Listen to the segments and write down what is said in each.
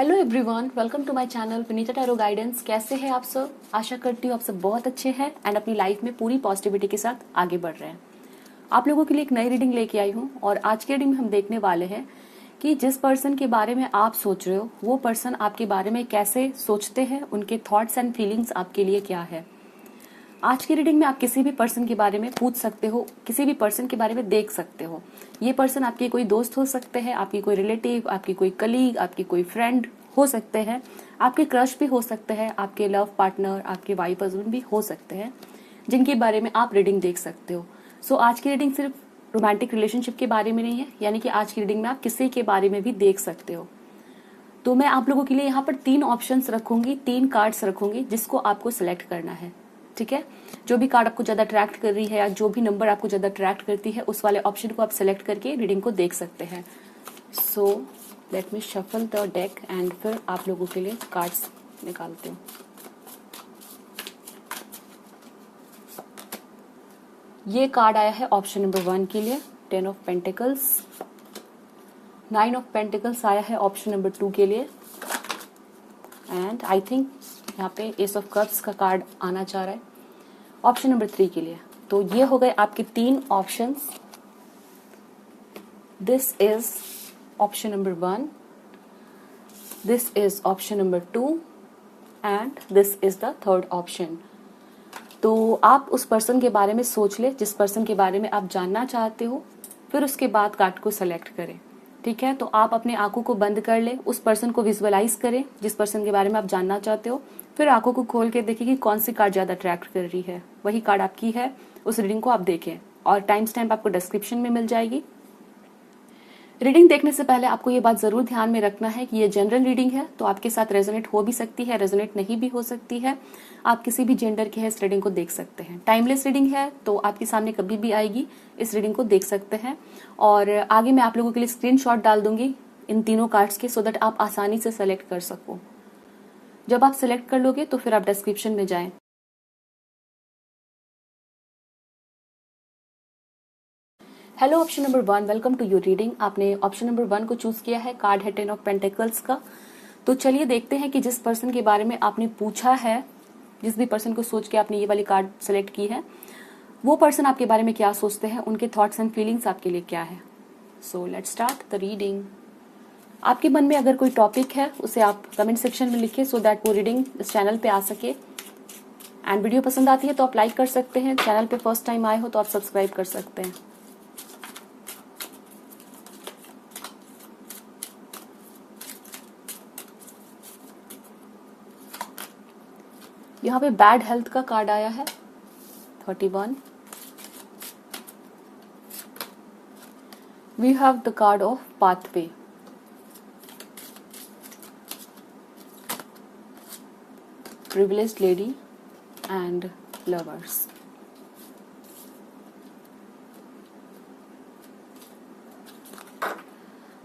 Hello everyone, welcome to my channel Vinita tarot guidance. कैसे हैं आप सब? आशा करती हूँ आप सब बहुत अच्छे हैं एंड अपनी लाइफ में पूरी पॉजिटिविटी के साथ आगे बढ़ रहे हैं। आप लोगों के लिए एक नई रीडिंग लेके आई हूँ और आज की रीडिंग में हम देखने वाले हैं कि जिस पर्सन के बारे में आप सोच रहे हो वो पर्सन आपके बारे में कैसे सोचते हैं, उनके थॉट्स एंड फीलिंग्स आपके लिए क्या है। आज की रीडिंग में आप किसी भी पर्सन के बारे में पूछ सकते हो, किसी भी पर्सन के बारे में देख सकते हो। ये पर्सन आपके कोई दोस्त हो सकते हैं, आपकी कोई रिलेटिव, आपकी कोई कलीग, आपकी कोई फ्रेंड हो सकते हैं, आपके क्रश भी हो सकते हैं, आपके लव पार्टनर, आपके वाइफ हस्बैंड भी हो सकते हैं, जिनके बारे में आप रीडिंग देख सकते हो। सो आज की रीडिंग सिर्फ रोमांटिक रिलेशनशिप के बारे में नहीं है, यानी कि आज की रीडिंग में आप किसी के बारे में भी देख सकते हो। तो मैं आप लोगों के लिए यहाँ पर 3 ऑप्शंस रखूंगी, 3 कार्ड्स रखूंगी जिसको आपको सिलेक्ट करना है। ठीक है, जो भी कार्ड आपको ज्यादा अट्रैक्ट कर रही है या जो भी नंबर आपको ज्यादा अट्रैक्ट करती है उस वाले ऑप्शन को आप सिलेक्ट करके रीडिंग को देख सकते हैं। So let me shuffle the deck and फिर आप लोगों के लिए कार्ड्स निकालते हूँ। ये कार्ड आया है ऑप्शन नंबर 1 के लिए, 10 ऑफ पेंटिकल्स। 9 ऑफ पेंटिकल्स आया है ऑप्शन नंबर 2 के लिए एंड आई थिंक यहाँ पे एस ऑफ कप्स का कार्ड आना चाह रहा है ऑप्शन नंबर 3 के लिए। तो ये हो गए आपके 3 options. This is option number 1, this is option number 2 and this is the third option. तो आप उस पर्सन के बारे में सोच ले जिस पर्सन के बारे में आप जानना चाहते हो, फिर उसके बाद कार्ड को सेलेक्ट करें। ठीक है, तो आप अपने आंखों को बंद कर ले, उस पर्सन को विजुअलाइज करें जिस पर्सन के बारे में आप जानना चाहते हो, फिर आंखों को खोल के देखिए कि कौन सी कार्ड ज्यादा अट्रैक्ट कर रही है। वही कार्ड आपकी है, उस रीडिंग को आप देखें और टाइम स्टैम्प आपको डिस्क्रिप्शन में मिल जाएगी। रीडिंग देखने से पहले आपको ये बात जरूर ध्यान में रखना है कि ये जनरल रीडिंग है, तो आपके साथ रेजोनेट हो भी सकती है, रेजोनेट नहीं भी हो सकती है। आप किसी भी जेंडर के हैं इस रीडिंग को देख सकते हैं। टाइमलेस रीडिंग है, तो आपके सामने कभी भी आएगी, इस रीडिंग को देख सकते हैं। और आगे मैं आप लोगों के लिए स्क्रीनशॉट डाल दूंगी इन तीनों कार्ड्स के, सो दैट आप आसानी से सेलेक्ट कर सको। जब आप सेलेक्ट कर लोगे तो फिर आप डिस्क्रिप्शन में जाएं। Hello option number 1, welcome to your reading. आपने ऑप्शन नंबर 1 को चूज किया है, कार्ड है 10 ऑफ पेंटिकल्स का। तो चलिए देखते हैं कि जिस पर्सन के बारे में आपने पूछा है, जिस भी पर्सन को सोच के आपने ये वाली कार्ड सेलेक्ट की है, वो पर्सन आपके बारे में क्या सोचते हैं, उनके थॉट्स एंड फीलिंग्स आपके लिए क्या है। So let's start the reading. आपके मन में अगर कोई टॉपिक है उसे आप कमेंट सेक्शन में लिखिए, सो दैट वो रीडिंग इस चैनल पे आ सके। एंड वीडियो पसंद आती है तो आप लाइक कर सकते हैं, चैनल पे फर्स्ट टाइम आए हो तो आप सब्सक्राइब कर सकते हैं। यहाँ पे बैड हेल्थ का कार्ड आया है 31। We have the card of pathway. Privileged lady and lovers.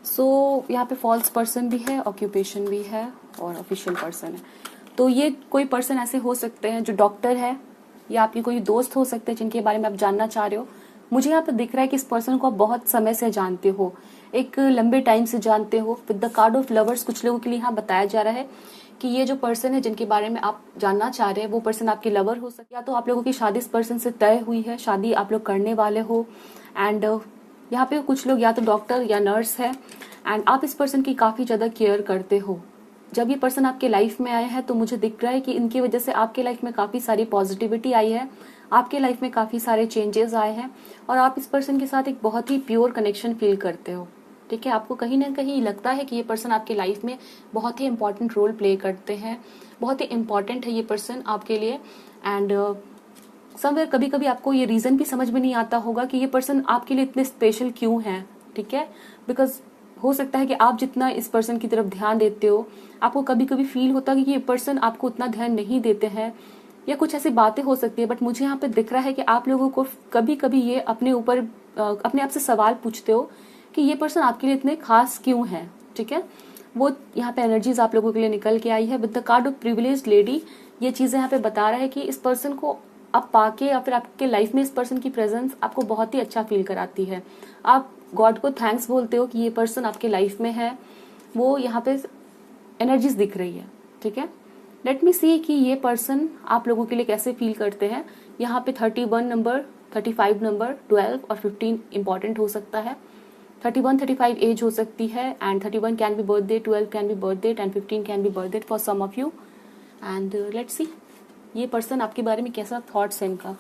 So यहाँ पे फॉल्स पर्सन भी है, ऑक्यूपेशन भी है और ऑफिशियल पर्सन है। तो ये कोई पर्सन ऐसे हो सकते हैं जो डॉक्टर है, या आपके कोई दोस्त हो सकते हैं जिनके बारे में आप जानना चाह रहे हो। मुझे यहाँ पे दिख रहा है कि इस पर्सन को आप बहुत समय से जानते हो, एक लंबे टाइम से जानते हो। With the card of lovers कुछ लोगों के लिए यहाँ बताया जा रहा है कि ये जो पर्सन है जिनके बारे में आप जानना चाह रहे हैं वो पर्सन आपके लवर हो सकते, या तो आप लोगों की शादी इस पर्सन से तय हुई है, शादी आप लोग करने वाले हो। एंड यहाँ पे कुछ लोग या तो डॉक्टर या नर्स है एंड आप इस पर्सन की काफी ज्यादा केयर करते हो। जब ये पर्सन आपके लाइफ में आया है तो मुझे दिख रहा है कि इनकी वजह से आपके लाइफ में काफी सारी पॉजिटिविटी आई है, आपके लाइफ में काफी सारे चेंजेस आए हैं और आप इस पर्सन के साथ एक बहुत ही प्योर कनेक्शन फील करते हो। ठीक है, आपको कहीं ना कहीं लगता है कि ये पर्सन आपके लाइफ में बहुत ही इंपॉर्टेंट रोल प्ले करते हैं, बहुत ही इंपॉर्टेंट है ये पर्सन आपके लिए। एंड समवेयर कभी कभी आपको ये रीजन भी समझ में नहीं आता होगा कि ये पर्सन आपके लिए इतने स्पेशल क्यों है। ठीक है, बिकॉज हो सकता है कि आप जितना इस पर्सन की तरफ ध्यान देते हो, आपको कभी कभी फील होता है कि ये पर्सन आपको उतना ध्यान नहीं देते हैं, या कुछ ऐसी बातें हो सकती है। बट मुझे यहाँ पे दिख रहा है कि आप लोगों को कभी कभी ये अपने ऊपर अपने आप से सवाल पूछते हो कि ये पर्सन आपके लिए इतने खास क्यों है। ठीक है, वो यहाँ पे एनर्जीज आप लोगों के लिए निकल के आई है। With the card of privileged lady ये चीजें यहाँ पे बता रहा है कि इस पर्सन को आप पाके या फिर आपके लाइफ में इस पर्सन की प्रेजेंस आपको बहुत ही अच्छा फील कराती है। आप गॉड को थैंक्स बोलते हो कि ये पर्सन आपके लाइफ में है। वो यहाँ पे एनर्जीज दिख रही है, ठीक है। लेट मी सी कि ये पर्सन आप लोगों के लिए कैसे फील करते हैं। यहाँ पे 31 नंबर, 35 नंबर, 12 और 15 इंपॉर्टेंट हो सकता है। 31, 35 एज हो सकती है and 31 can be birthday, 12 can be birthday and 15 can be birthday for some of you. And let's see ये पर्सन आपके बारे में कैसा थॉट्स है इनका।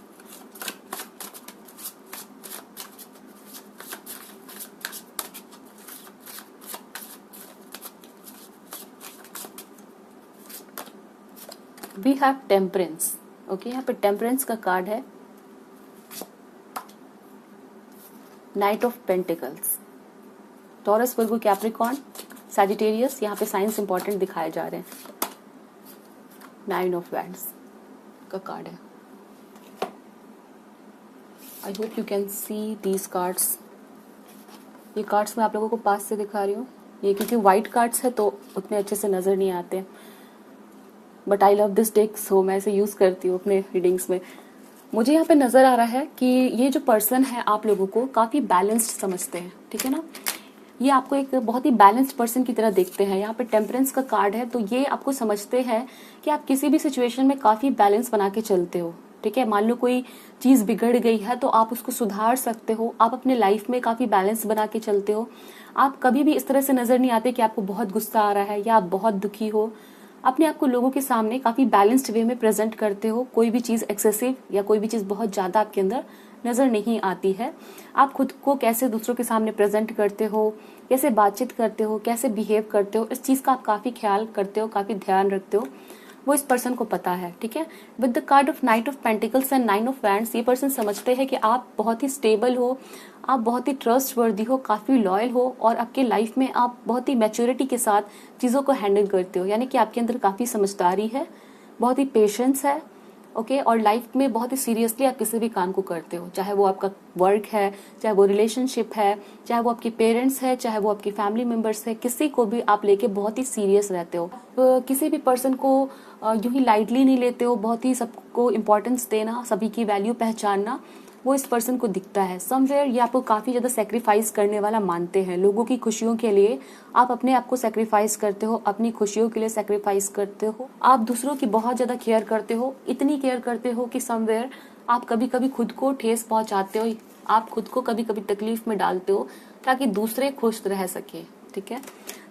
We have temperance, okay. यहाँ पे टेम्परेंस का कार्ड है, knight of pentacles, Taurus, Virgo, Capricorn, Sagittarius. यहाँ पे साइंस इंपॉर्टेंट दिखाए जा रहे हैं। 9 ऑफ वैंड्स का कार्ड है। I hope you can see these cards. ये कार्ड्स मैं आप लोगों को पास से दिखा रही हूँ, ये क्योंकि वाइट कार्ड्स है तो उतने अच्छे से नजर नहीं आते, but I love this deck so मैं इसे यूज करती हूँ अपने रीडिंग्स में। मुझे यहाँ पे नजर आ रहा है कि ये जो पर्सन है आप लोगों को काफी बैलेंस्ड समझते हैं, ठीक है ना। ये आपको एक बहुत ही बैलेंस्ड पर्सन की तरह देखते हैं। यहाँ पे टेम्परेंस का कार्ड है, तो ये आपको समझते हैं कि आप किसी भी सिचुएशन में काफी बैलेंस बना के चलते हो, ठीक है। मान लो कोई चीज बिगड़ गई है तो आप उसको सुधार सकते हो। आप अपने लाइफ में काफी बैलेंस बना के चलते हो। आप कभी भी इस तरह से नजर नहीं आते कि आपको बहुत गुस्सा आ रहा है या आप बहुत दुखी हो। अपने आप को लोगों के सामने काफी बैलेंस्ड वे में प्रेजेंट करते हो। कोई भी चीज एक्सेसिव या कोई भी चीज बहुत ज्यादा आपके अंदर नजर नहीं आती है। आप खुद को कैसे दूसरों के सामने प्रेजेंट करते हो, कैसे बातचीत करते हो, कैसे बिहेव करते हो, इस चीज का आप काफी ख्याल करते हो, काफी ध्यान रखते हो, वो इस पर्सन को पता है, ठीक है। With the card of night of pentacles and 9 of wands, ये पर्सन समझते हैं कि आप बहुत ही स्टेबल हो, आप बहुत ही ट्रस्टवर्दी हो, काफी लॉयल हो और आपके लाइफ में आप बहुत ही मैच्योरिटी के साथ चीजों को हैंडल करते हो। यानी कि आपके अंदर काफी समझदारी है, बहुत ही पेशेंस है, ओके। और लाइफ में बहुत ही सीरियसली आप किसी भी काम को करते हो, चाहे वो आपका वर्क है, चाहे वो रिलेशनशिप है, चाहे वो आपके पेरेंट्स है, चाहे वो आपकी फैमिली मेंबर्स है, किसी को भी आप लेके बहुत ही सीरियस रहते हो। किसी भी पर्सन को यूं ही लाइटली नहीं लेते हो, बहुत ही सबको इम्पोर्टेंस देना, सभी की वैल्यू पहचानना, वो इस पर्सन को दिखता है। समवेयर ये आपको काफी ज्यादा सेक्रीफाइस करने वाला मानते हैं। लोगों की खुशियों के लिए आप अपने आप को सेक्रीफाइस करते हो, अपनी खुशियों के लिए सेक्रीफाइस करते हो। आप दूसरों की बहुत ज्यादा केयर करते हो, इतनी केयर करते हो कि समवेयर आप कभी कभी खुद को ठेस पहुंचाते हो, आप खुद को कभी कभी तकलीफ में डालते हो ताकि दूसरे खुश रह सके, ठीक है।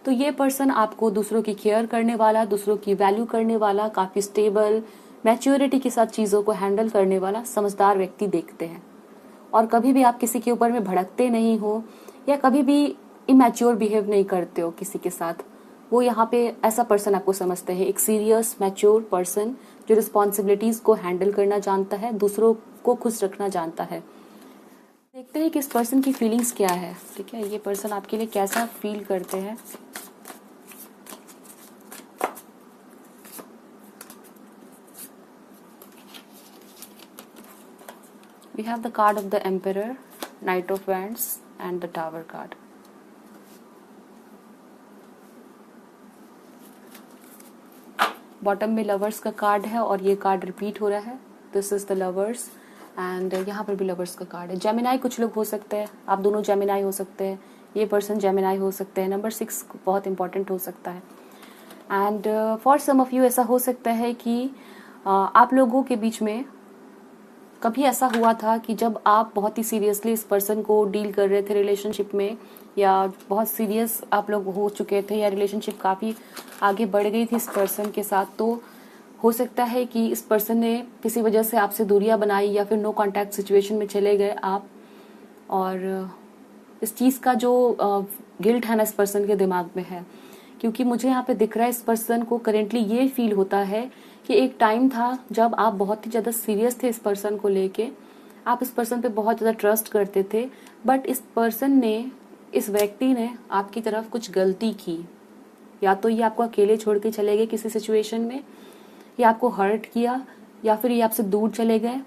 तो ये पर्सन आपको दूसरों की केयर करने वाला, दूसरों की वैल्यू करने वाला, काफी स्टेबल, मैच्योरिटी के साथ चीजों को हैंडल करने वाला समझदार व्यक्ति देखते हैं। और कभी भी आप किसी के ऊपर में भड़कते नहीं हो या कभी भी इमैच्योर बिहेव नहीं करते हो किसी के साथ। वो यहाँ पे ऐसा पर्सन आपको समझते हैं, एक सीरियस मैच्योर पर्सन जो रिस्पॉन्सिबिलिटीज को हैंडल करना जानता है, दूसरों को खुश रखना जानता है। देखते हैं कि इस पर्सन की फीलिंग्स क्या है, ठीक है। ये पर्सन आपके लिए कैसा फील करते हैं। We have the card of the Emperor, Knight of Wands and the Tower card. Bottom में लवर्स का कार्ड है और ये कार्ड रिपीट हो रहा है। This is the lovers and यहाँ पर भी लवर्स का कार्ड है। जेमिनाई कुछ लोग हो सकते हैं, आप दोनों जेमिनाई हो सकते हैं, ये पर्सन जेमिनाई हो सकते हैं। नंबर 6 बहुत इंपॉर्टेंट हो सकता है। And for some of you ऐसा हो सकता है कि आप लोगों के बीच में कभी ऐसा हुआ था कि जब आप बहुत ही सीरियसली इस पर्सन को डील कर रहे थे रिलेशनशिप में, या बहुत सीरियस आप लोग हो चुके थे या रिलेशनशिप काफ़ी आगे बढ़ गई थी इस पर्सन के साथ, तो हो सकता है कि इस पर्सन ने किसी वजह से आपसे दूरियां बनाई या फिर नो कांटेक्ट सिचुएशन में चले गए आप। और इस चीज़ का जो गिल्ट है ना इस पर्सन के दिमाग में है, क्योंकि मुझे यहाँ पे दिख रहा है इस पर्सन को करेंटली ये फील होता है कि एक टाइम था जब आप बहुत ही ज़्यादा सीरियस थे इस पर्सन को लेके, आप इस पर्सन पे बहुत ज़्यादा ट्रस्ट करते थे, बट इस पर्सन ने, इस व्यक्ति ने आपकी तरफ कुछ गलती की। या तो ये आपको अकेले छोड़ के चले गए किसी सिचुएशन में, या आपको हर्ट किया, या फिर ये आपसे दूर चले गए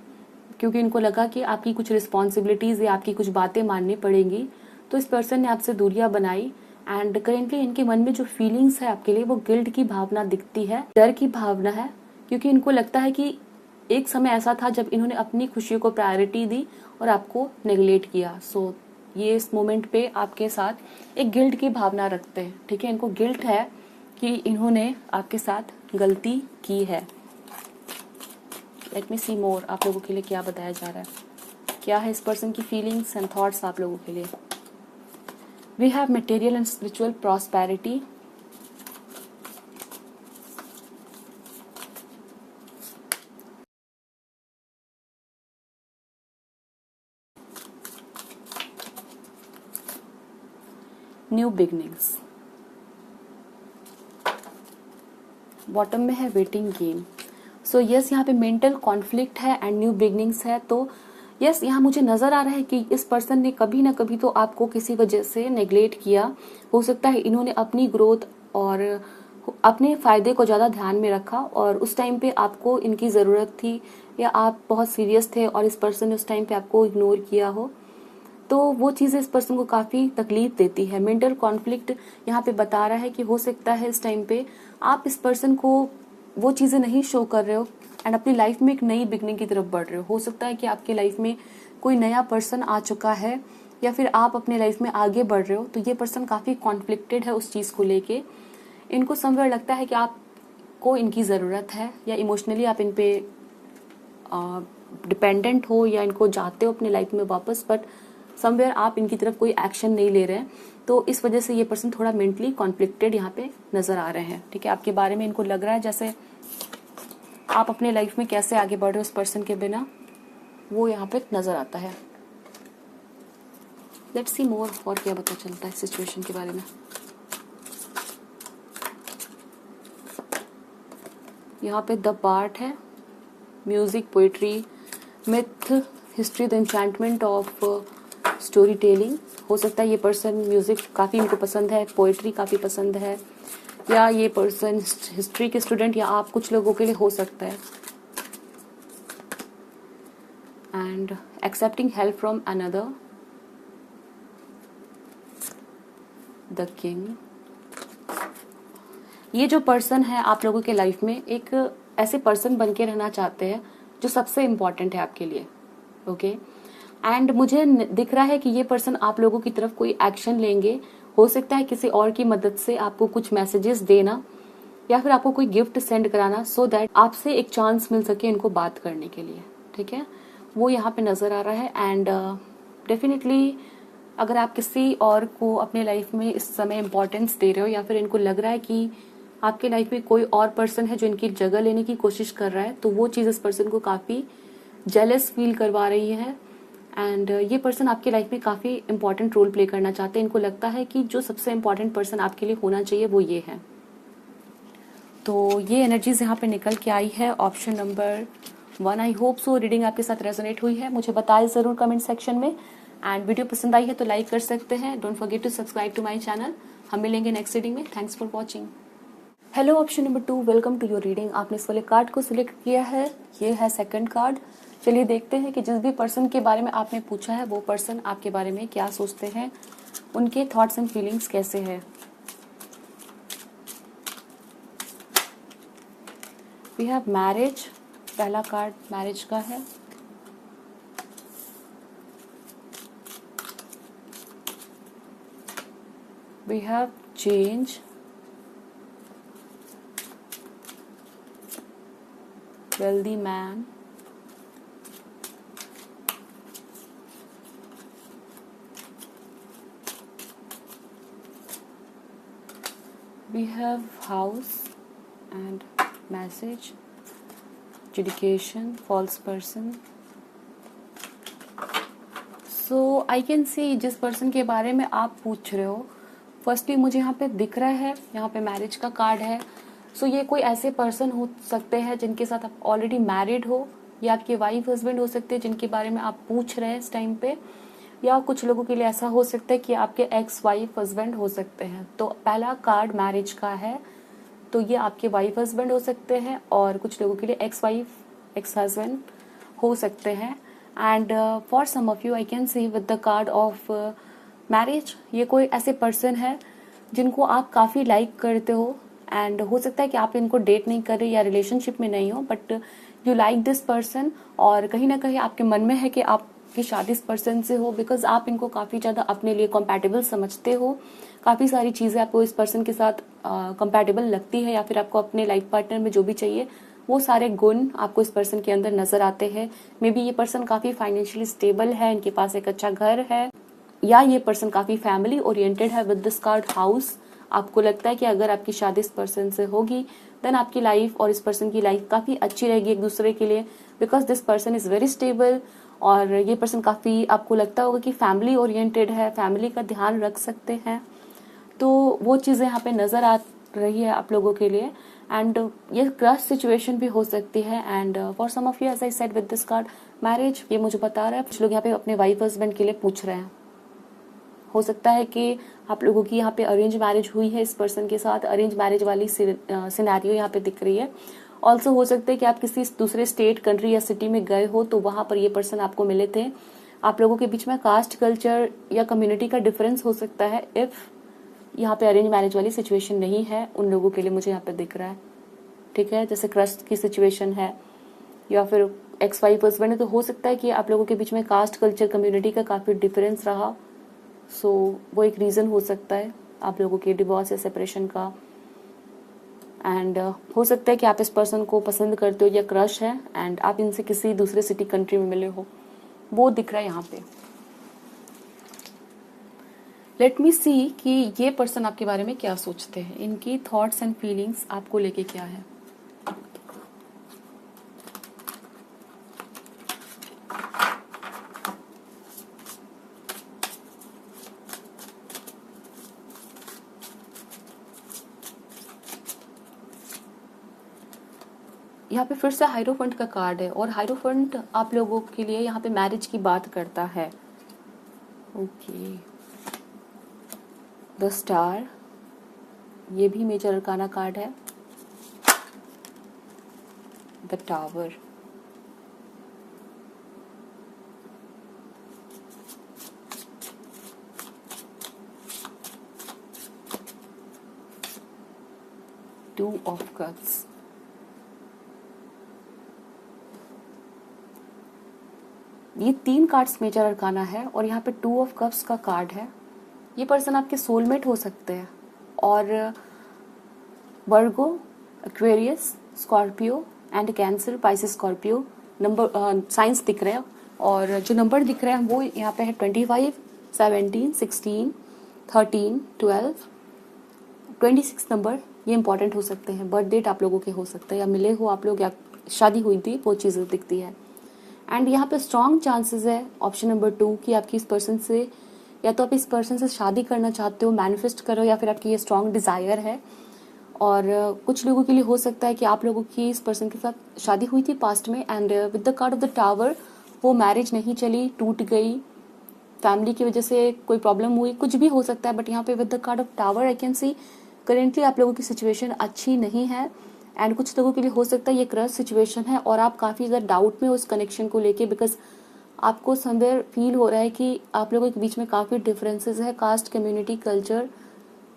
क्योंकि इनको लगा कि आपकी कुछ रिस्पॉन्सिबिलिटीज़ या आपकी कुछ बातें माननी पड़ेंगी, तो इस पर्सन ने आपसे दूरियां बनाई। एंड करेंटली इनके मन में जो फीलिंग्स है आपके लिए, वो गिल्ट की भावना दिखती है, डर की भावना है, क्योंकि इनको लगता है कि एक समय ऐसा था जब इन्होंने अपनी खुशियों को प्रायोरिटी दी और आपको नेगलेक्ट किया। सो ये इस मोमेंट पे आपके साथ एक गिल्ट की भावना रखते हैं, ठीक है। इनको गिल्ट है कि इन्होंने आपके साथ गलती की है। लेट मी सी मोर, आप लोगों के लिए क्या बताया जा रहा है, क्या है इस पर्सन की फीलिंग्स एंड थॉट्स आप लोगों के लिए। We have material and spiritual prosperity, new beginnings, bottom में है वेटिंग गेम। सो यस, यहाँ पे मेंटल कॉन्फ्लिक्ट है एंड न्यू बिगनिंग्स है। तो यस, यहाँ मुझे नजर आ रहा है कि इस पर्सन ने कभी ना कभी तो आपको किसी वजह से नेग्लेक्ट किया। हो सकता है इन्होंने अपनी ग्रोथ और अपने फायदे को ज्यादा ध्यान में रखा और उस टाइम पे आपको इनकी जरूरत थी, या आप बहुत सीरियस थे और इस पर्सन ने उस टाइम पे आपको इग्नोर किया हो। तो वो चीज़ें इस पर्सन को काफ़ी तकलीफ देती है। मेंटल कॉन्फ्लिक्ट यहाँ पे बता रहा है कि हो सकता है इस टाइम पे आप इस पर्सन को वो चीज़ें नहीं शो कर रहे हो एंड अपनी लाइफ में एक नई बिगनिंग की तरफ बढ़ रहे हो सकता है कि आपके लाइफ में कोई नया पर्सन आ चुका है या फिर आप अपने लाइफ में आगे बढ़ रहे हो। तो ये पर्सन काफ़ी कॉन्फ्लिक्टेड है उस चीज़ को लेके। इनको समवेयर लगता है कि आपको इनकी ज़रूरत है या इमोशनली आप इन पे डिपेंडेंट हो या इनको चाहते हो अपने लाइफ में वापस, बट समवेयर आप इनकी तरफ कोई एक्शन नहीं ले रहे हैं। तो इस वजह से ये पर्सन थोड़ा मेंटली कॉन्फ्लिक्टेड यहाँ पे नजर आ रहे हैं। ठीक है, आपके बारे में इनको लग रहा है जैसे आप अपने लाइफ में कैसे आगे बढ़ रहे हो उस पर्सन के बिना, वो यहाँ पे नजर आता है। लेट्स सी मोर, और क्या पता चलता है सिचुएशन के बारे में। यहाँ पे द पार्ट है, music, poetry, myth, history, the enchantment of story telling. हो सकता है ये पर्सन म्यूजिक काफ़ी इनको पसंद है, पोइट्री काफ़ी पसंद है, या ये पर्सन हिस्ट्री के स्टूडेंट, या आप कुछ लोगों के लिए हो सकता है। And accepting help from another, the king. ये जो पर्सन है आप लोगों के लाइफ में एक ऐसे पर्सन बन के रहना चाहते हैं जो सबसे इम्पोर्टेंट है आपके लिए। ओके, एंड मुझे दिख रहा है कि ये पर्सन आप लोगों की तरफ कोई एक्शन लेंगे। हो सकता है किसी और की मदद से आपको कुछ मैसेजेस देना या फिर आपको कोई गिफ्ट सेंड कराना, सो दैट आपसे एक चांस मिल सके इनको बात करने के लिए। ठीक है, वो यहाँ पे नजर आ रहा है। एंड डेफिनेटली अगर आप किसी और को अपने लाइफ में इस समय इम्पोर्टेंस दे रहे हो या फिर इनको लग रहा है कि आपके लाइफ में कोई और पर्सन है जो इनकी जगह लेने की कोशिश कर रहा है, तो वो चीज़ इस पर्सन को काफ़ी जेलस फील करवा रही है। एंड ये पर्सन आपके लाइफ में काफ़ी इंपॉर्टेंट रोल प्ले करना चाहते हैं। इनको लगता है कि जो सबसे इम्पॉर्टेंट पर्सन आपके लिए होना चाहिए वो ये है। तो ये एनर्जीज यहाँ पे निकल के आई है, option number 1। I hope so reading आपके साथ रेजोनेट हुई है। मुझे बताएं ज़रूर कमेंट सेक्शन में। एंड वीडियो पसंद आई है तो लाइक कर सकते हैं। Don't forget to subscribe to my channel. हम मिलेंगे नेक्स्ट रीडिंग में। Thanks for watching. Hello, option number 2, welcome to your reading. आपने इस वाले कार्ड को सिलेक्ट किया है, ये है सेकंड कार्ड। चलिए देखते हैं कि जिस भी पर्सन के बारे में आपने पूछा है वो पर्सन आपके बारे में क्या सोचते हैं, उनके थॉट्स एंड फीलिंग्स कैसे हैं। वी हैव मैरिज, पहला कार्ड मैरिज का है। We have change, wealthy man, we have house and message, education, false person. So I can see जिस पर्सन के बारे में आप पूछ रहे हो, फर्स्टली मुझे यहाँ पे दिख रहा है, यहाँ पे मैरिज का कार्ड है। सो ये कोई ऐसे पर्सन हो सकते हैं जिनके साथ आप ऑलरेडी मैरिड हो, या आपके वाइफ हस्बैंड हो सकते हैं जिनके बारे में आप पूछ रहे हैं इस टाइम पे, या कुछ लोगों के लिए ऐसा हो सकता है कि आपके एक्स वाइफ हस्बैंड हो सकते हैं। तो पहला कार्ड मैरिज का है, तो ये आपके वाइफ हस्बैंड हो सकते हैं और कुछ लोगों के लिए एक्स वाइफ एक्स हस्बैंड हो सकते हैं। And for some of you I can see with the card of marriage, ये कोई ऐसे पर्सन है जिनको आप काफ़ी लाइक करते हो। एंड हो सकता है कि आप इनको डेट नहीं कर रहे या रिलेशनशिप में नहीं हो, but you like this person, और कहीं ना कहीं आपके मन में है कि आप कि शादी इस पर्सन से हो, बिकॉज आप इनको काफ़ी ज़्यादा अपने लिए कंपैटिबल समझते हो, काफ़ी सारी चीज़ें आपको इस पर्सन के साथ कंपैटिबल लगती है, या फिर आपको अपने लाइफ पार्टनर में जो भी चाहिए वो सारे गुण आपको इस पर्सन के अंदर नजर आते हैं। मे बी ये पर्सन काफ़ी फाइनेंशियली स्टेबल है, इनके पास एक अच्छा घर है, या ये पर्सन काफ़ी फैमिली ओरिएंटेड है। विद दिस कार्ड हाउस, आपको लगता है कि अगर आपकी शादी इस पर्सन से होगी देन आपकी लाइफ और इस पर्सन की लाइफ काफ़ी अच्छी रहेगी एक दूसरे के लिए, because this person is very stable. और ये पर्सन काफ़ी, आपको लगता होगा कि फैमिली ओरिएंटेड है, फैमिली का ध्यान रख सकते हैं। तो वो चीज़ें यहाँ पे नज़र आ रही है आप लोगों के लिए। एंड ये क्रश सिचुएशन भी हो सकती है। And for some of you, as I said with this card marriage, ये मुझे बता रहा है कुछ लोग यहाँ पे अपने वाइफ हस्बैंड के लिए पूछ रहे हैं। हो सकता है कि आप लोगों की यहाँ पे अरेंज मैरिज हुई है इस पर्सन के साथ, अरेंज मैरिज वाली सिनेरियो यहाँ पे दिख रही है। ऑल्सो हो सकता है कि आप किसी दूसरे स्टेट, कंट्री या सिटी में गए हो तो वहाँ पर ये पर्सन आपको मिले थे। आप लोगों के बीच में कास्ट, कल्चर या कम्युनिटी का डिफरेंस हो सकता है। इफ़ यहाँ पे अरेंज मैरिज वाली सिचुएशन नहीं है, उन लोगों के लिए मुझे यहाँ पे दिख रहा है, ठीक है। जैसे क्रश की सिचुएशन है या फिर एक्स वाइफ हस्बैंड है, तो हो सकता है कि आप लोगों के बीच में कास्ट, कल्चर, कम्युनिटी का काफ़ी डिफरेंस रहा। सो वो एक रीज़न हो सकता है आप लोगों के डिवोर्स या सेपरेशन का। एंड हो सकता है कि आप इस पर्सन को पसंद करते हो या क्रश है एंड आप इनसे किसी दूसरे सिटी, कंट्री में मिले हो, वो दिख रहा है यहाँ पे। लेट मी सी कि ये पर्सन आपके बारे में क्या सोचते हैं, इनकी थॉट्स एंड फीलिंग्स आपको लेके क्या है। यहाँ पे फिर से हाइरोफंट का कार्ड है और हाइरोफंट आप लोगों के लिए यहाँ पे मैरिज की बात करता है। ओके, द स्टार, ये भी मेजर अरकाना कार्ड है। The tower, two of cups, ये 3 कार्ड्स मेजर अरकाना है और यहाँ पे 2 ऑफ कप्स का कार्ड है। ये पर्सन आपके सोलमेट हो सकते हैं और Virgo, Aquarius, Scorpio and Cancer, Pisces, Scorpio number science दिख रहे हैं। और जो नंबर दिख रहे हैं वो यहाँ पे है 25, 17, 16, 13, 12, 26 नंबर। ये इंपॉर्टेंट हो सकते हैं। बर्थ डेट आप लोगों के हो सकते हैं, या मिले हो आप लोग, या शादी हुई थी, वो चीज़ें दिखती है। एंड यहाँ पे स्ट्रॉन्ग चांसेस है ऑप्शन नंबर 2 कि आपकी इस पर्सन से, या तो आप इस पर्सन से शादी करना चाहते हो, मैनिफेस्ट करो, या फिर आपकी ये स्ट्रॉन्ग डिज़ायर है। और कुछ लोगों के लिए हो सकता है कि आप लोगों की इस पर्सन के साथ शादी हुई थी पास्ट में and with the card of the tower वो मैरिज नहीं चली, टूट गई, फैमिली की वजह से कोई प्रॉब्लम हुई, कुछ भी हो सकता है। बट यहाँ पे with the card of tower I can C currently आप लोगों की सिचुएशन अच्छी नहीं है। एंड कुछ लोगों के लिए हो सकता है ये क्रश सिचुएशन है और आप काफ़ी ज़्यादा डाउट में हो उस कनेक्शन को लेके, बिकॉज आपको समवेयर फील हो रहा है कि आप लोगों के बीच में काफ़ी डिफरेंसेस है, कास्ट, कम्युनिटी, कल्चर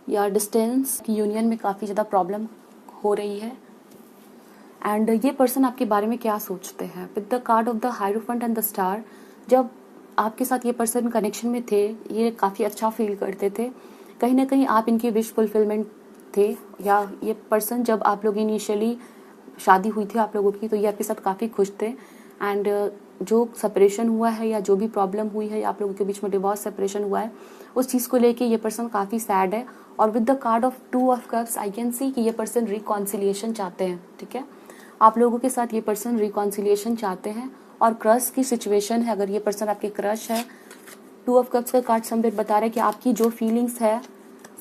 या डिस्टेंस की यूनियन में काफ़ी ज़्यादा प्रॉब्लम हो रही है। एंड ये पर्सन आपके बारे में क्या सोचते हैं with the card of the hierophant and the star. जब आपके साथ ये पर्सन कनेक्शन में थे, ये काफ़ी अच्छा फील करते थे, कहीं ना कहीं आप इनकी विश फुलफिलमेंट थे, या ये पर्सन जब आप लोग इनिशियली शादी हुई थी आप लोगों की तो ये आपके साथ काफ़ी खुश थे। एंड जो सेपरेशन हुआ है या जो भी प्रॉब्लम हुई है, आप लोगों के बीच में डिवोर्स, सेपरेशन हुआ है, उस चीज़ को लेके ये पर्सन काफ़ी सैड है। और with the card of 2 of cups I can सी कि ये पर्सन रिकॉन्सिलिएशन चाहते हैं, ठीक है। आप लोगों के साथ ये पर्सन रिकॉन्सिलिएशन चाहते हैं और क्रश की सिचुएशन है। अगर ये पर्सन आपके क्रश है, 2 ऑफ कप्स का कार्ड संबित बता रहा है कि आपकी जो फीलिंग्स है,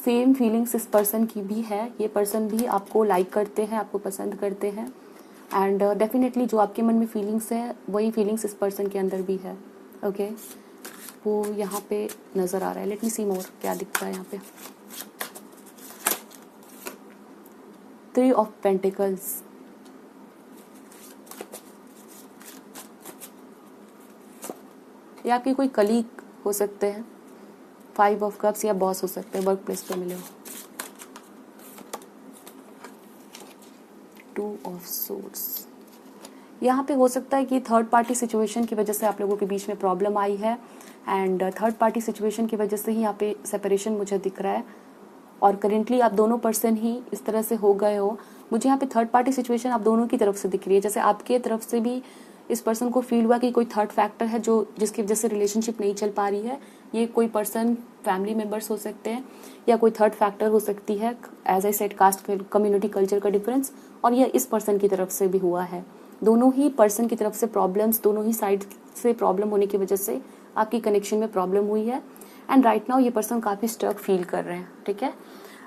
सेम फीलिंग्स इस पर्सन की भी है। ये पर्सन भी आपको लाइक करते हैं, आपको पसंद करते हैं। एंड डेफिनेटली जो आपके मन में फीलिंग्स है वही फीलिंग्स इस पर्सन के अंदर भी है। ओके, वो यहाँ पे नज़र आ रहा है। लेट मी सी मोर, क्या दिखता है यहाँ पे। 3 ऑफ पेंटिकल्स, ये आपके कोई कलीग हो सकते हैं। 5 ऑफ कप्स, या बॉस हो सकते हैं, वर्क प्लेस पे मिले हो। 2 ऑफ सोर्ड्स, यहाँ पे हो सकता है कि थर्ड पार्टी सिचुएशन की वजह से आप लोगों के बीच में प्रॉब्लम आई है, एंड थर्ड पार्टी सिचुएशन की वजह से ही यहाँ पे सेपरेशन मुझे दिख रहा है, और करेंटली आप दोनों पर्सन ही इस तरह से हो गए हो। मुझे यहाँ पे थर्ड पार्टी सिचुएशन आप दोनों की तरफ से दिख रही है, जैसे आपके तरफ से भी इस पर्सन को फील हुआ कि कोई थर्ड फैक्टर है जो जिसकी वजह से रिलेशनशिप नहीं चल पा रही है। ये कोई पर्सन फैमिली मेंबर्स हो सकते हैं या कोई थर्ड फैक्टर हो सकती है, as I said caste community culture का डिफरेंस, और यह इस पर्सन की तरफ से भी हुआ है। दोनों ही पर्सन की तरफ से प्रॉब्लम्स, दोनों ही साइड से प्रॉब्लम होने की वजह से आपकी कनेक्शन में प्रॉब्लम हुई है, एंड राइट नाउ ये पर्सन काफ़ी स्टक फील कर रहे हैं। ठीक है,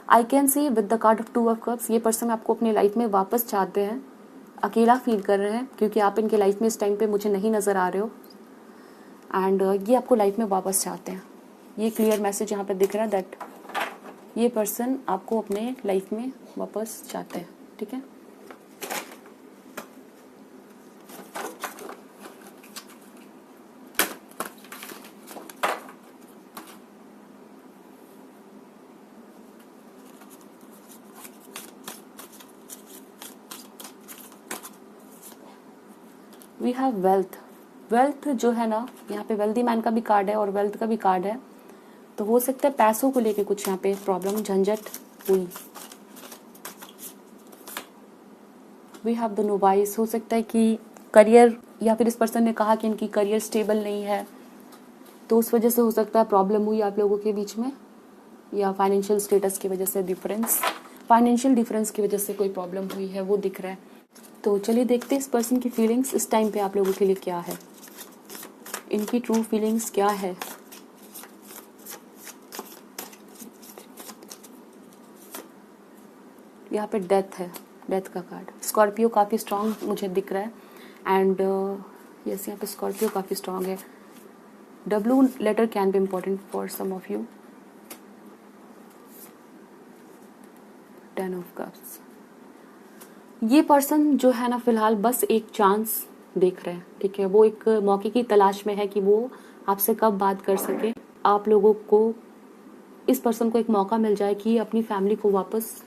आई can see with the card of 2 of cups ये पर्सन आपको अपनी लाइफ में वापस चाहते हैं, अकेला फील कर रहे हैं क्योंकि आप इनके लाइफ में इस टाइम पे मुझे नहीं नज़र आ रहे हो, एंड ये आपको लाइफ में वापस चाहते हैं। ये क्लियर मैसेज यहाँ पे दिख रहा है दैट ये पर्सन आपको अपने लाइफ में वापस चाहते हैं। ठीक है, वी हैव वेल्थ। वेल्थ जो है ना, यहाँ पे वेल्दी मैन का भी कार्ड है और वेल्थ का भी कार्ड है, तो हो सकता है पैसों को लेके कुछ यहाँ पे प्रॉब्लम झंझट हुई। वी हैव द नोवाइस, हो सकता है कि करियर, या फिर इस पर्सन ने कहा कि इनकी करियर स्टेबल नहीं है, तो उस वजह से हो सकता है प्रॉब्लम हुई आप लोगों के बीच में, या फाइनेंशियल स्टेटस की वजह से डिफरेंस, फाइनेंशियल डिफरेंस की वजह से कोई प्रॉब्लम हुई है, वो दिख रहा है। तो चलिए देखते हैं इस पर्सन की फीलिंग्स इस टाइम पे आप लोगों के लिए क्या है, इनकी ट्रू फीलिंग्स क्या है। यहाँ पे डेथ है, डेथ का कार्ड। स्कॉर्पियो काफ़ी स्ट्रांग मुझे दिख रहा है, एंड यस यहाँ पे स्कॉर्पियो काफ़ी स्ट्रांग है। W letter can be important for some of you. 10 of cups, ये पर्सन जो है ना फिलहाल बस एक चांस देख रहे हैं। ठीक है, वो एक मौके की तलाश में है कि वो आपसे कब बात कर सके, आप लोगों को, इस पर्सन को एक मौका मिल जाए कि अपनी फैमिली को वापस